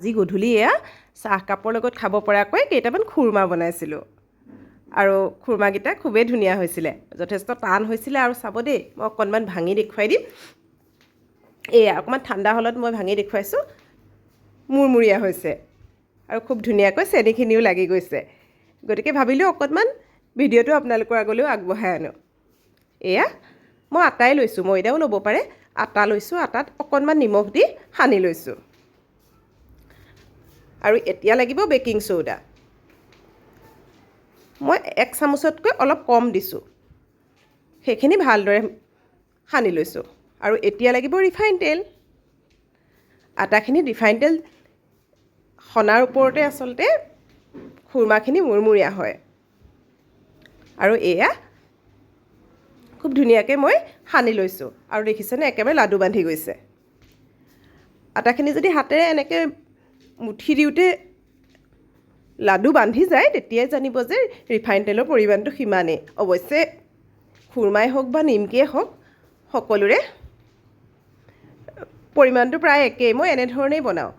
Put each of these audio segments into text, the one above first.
আজি গধূলি এয়া চাহকাপৰ লগত খাব পৰাকৈ কেইটামান খুৰমা বনাইছিলোঁ আৰু খুৰমাকেইটা খুবেই ধুনীয়া হৈছিলে যথেষ্ট টান হৈছিলে আৰু চাব দেই মই অকণমান ভাঙি দেখুৱাই দিম এয়া অকণমান ঠাণ্ডা হ'লত মই ভাঙি দেখুৱাইছোঁ মুৰমুৰীয়া হৈছে আৰু খুব ধুনীয়াকৈ চেনিখিনিও লাগি গৈছে গতিকে ভাবিলোঁ অকণমান ভিডিঅ'টো আপোনালোকৰ আগলৈও আগবঢ়াই আনো এয়া মই আটাই লৈছোঁ ময়দাও ল'ব পাৰে আটা লৈছোঁ আটাত অকণমান নিমখ দি সানি লৈছোঁ আৰু এতিয়া লাগিব বেকিং সোডা মই 1 চামুচতকৈ অলপ কম দিছোঁ সেইখিনি ভালদৰে সানি লৈছোঁ আৰু এতিয়া লাগিব ৰিফাইন তেল আটাখিনি ৰিফাইন তেল সনাৰ ওপৰতে আচলতে খুৰমাখিনি মুৰমুৰীয়া হয় আৰু এয়া খুব ধুনীয়াকৈ মই সানি লৈছোঁ আৰু দেখিছেনে একেবাৰে লাডু বান্ধি গৈছে আটাখিনি যদি হাতেৰে এনেকৈ মুঠি দিওঁতে লাডু বান্ধি যায় তেতিয়াই জানিব যে ৰিফাইন তেলৰ পৰিমাণটো সিমানেই অৱশ্যে খুৰমাই হওক বা নিমকিয়ে হওক সকলোৰে পৰিমাণটো প্ৰায় একেই মই এনেধৰণেই বনাওঁ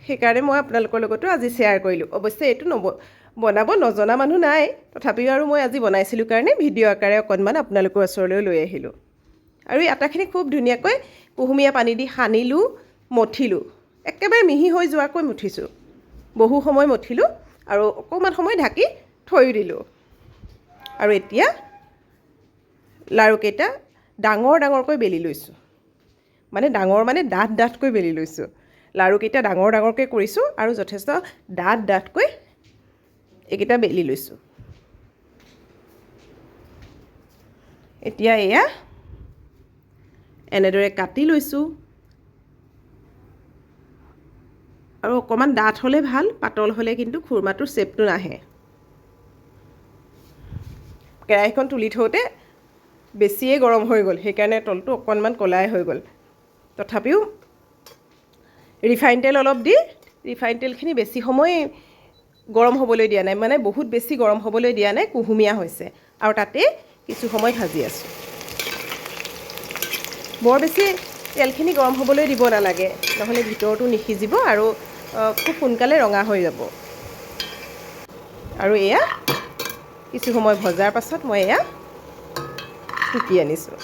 সেইকাৰণে মই আপোনালোকৰ লগতো আজি শ্বেয়াৰ কৰিলোঁ অৱশ্যে এইটো বনাব নজনা মানুহ নাই তথাপিও আৰু মই আজি বনাইছিলোঁ কাৰণে ভিডিঅ' আকাৰে অকণমান আপোনালোকৰ ওচৰলৈ লৈ আহিলোঁ আৰু এই আটাখিনি খুব ধুনীয়াকৈ কুহুমীয়া পানী দি সানিলোঁ মঠিলোঁ একেবাৰে মিহি হৈ যোৱাকৈ মঠিছোঁ বহু সময় মঠিলোঁ আৰু অকণমান সময় ঢাকি থৈ দিলোঁ আৰু এতিয়া লাড়ুকেইটা ডাঙৰ ডাঙৰকৈ বেলি লৈছোঁ মানে ডাঙৰ মানে ডাঠকৈ বেলি লৈছোঁ লাড়ুকেইটা ডাঙৰ ডাঙৰকৈ কৰিছোঁ আৰু যথেষ্ট ডাঠকৈ এইকেইটা বেলি লৈছোঁ এতিয়া এয়া এনেদৰে কাটি লৈছোঁ আৰু অকণমান ডাঠ হ'লে ভাল পাতল হ'লে কিন্তু খুৰমাটোৰ শ্বেপটো নাহে কেৰাহীখন তুলি থওঁতে বেছিয়ে গৰম হৈ গ'ল সেইকাৰণে তলটো অকণমান ক'লাই হৈ গ'ল তথাপিও ৰিফাইন তেল অলপ দি ৰিফাইন তেলখিনি বেছি সময় গৰম হ'বলৈ দিয়া নাই মানে বহুত বেছি গৰম হ'বলৈ দিয়া নাই কুহুমীয়া হৈছে আৰু তাতে কিছু সময় ভাজি আছোঁ বৰ বেছি তেলখিনি গৰম হ'বলৈ দিব নালাগে নহ'লে ভিতৰটো নিসিজিব আৰু খুব সোনকালে ৰঙা হৈ যাব আৰু এয়া কিছু সময় ভজাৰ পাছত মই এয়া টুকি আনিছোঁ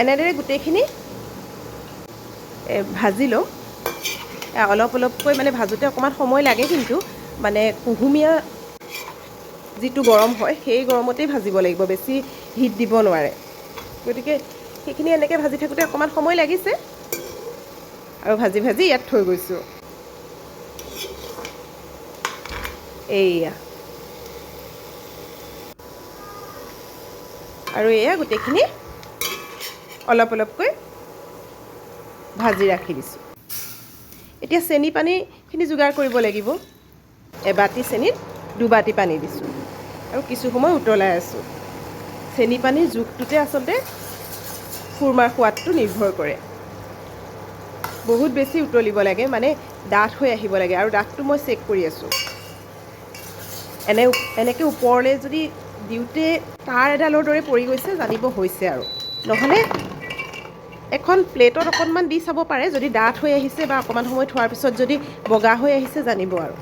এনেদৰে গোটেইখিনি ভাজি লওঁ অলপ অলপকৈ মানে ভাজোতে অকণমান সময় লাগে কিন্তু মানে কুহুমীয়া যিটো গৰম হয় সেই গৰমতেই ভাজিব লাগিব বেছি হিট দিব নোৱাৰে গতিকে সেইখিনি এনেকৈ ভাজি থাকোঁতে অকণমান সময় লাগিছে আৰু ভাজি ইয়াত থৈ গৈছোঁ এইয়া আৰু এয়া গোটেইখিনি অলপ অলপকৈ ভাজি ৰাখি দিছোঁ এতিয়া চেনি পানীখিনি যোগাৰ কৰিব লাগিব এবাটি চেনিত 2 বাটি পানী দিছোঁ আৰু কিছু সময় উতলাই আছোঁ চেনি পানীৰ জোখটোতে আচলতে খুৰমাৰ সোৱাদটো নিৰ্ভৰ কৰে বহুত বেছি উতলিব লাগে মানে ডাঠ হৈ আহিব লাগে আৰু ডাঠটো মই চেক কৰি আছোঁ এনেকৈ ওপৰলৈ যদি দিওঁতে তাঁৰ এডালৰ দৰে পৰি গৈছে জানিব হৈছে আৰু নহ'লে এখন প্লেটত অকণমান দি চাব পাৰে যদি ডাঠ হৈ আহিছে বা অকণমান সময় থোৱাৰ পিছত যদি বগা হৈ আহিছে জানিব আৰু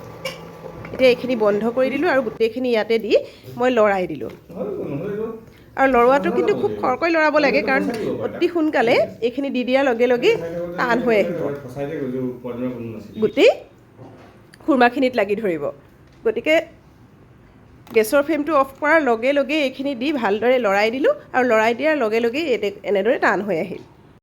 এতিয়া এইখিনি বন্ধ কৰি দিলোঁ আৰু গোটেইখিনি ইয়াতে দি মই লৰাই দিলোঁ আৰু লৰোৱাটো কিন্তু খুব খৰকৈ লৰাব লাগে কাৰণ অতি সোনকালে এইখিনি দি দিয়াৰ লগে লগে টান হৈ আহিব গোটেই খুৰমাখিনিত লাগি ধৰিব গতিকে গেছৰ ফ্লেমটো অফ কৰাৰ লগে লগে এইখিনি দি ভালদৰে লৰাই দিলোঁ আৰু লৰাই দিয়াৰ লগে লগে এনেদৰে টান হৈ আহিল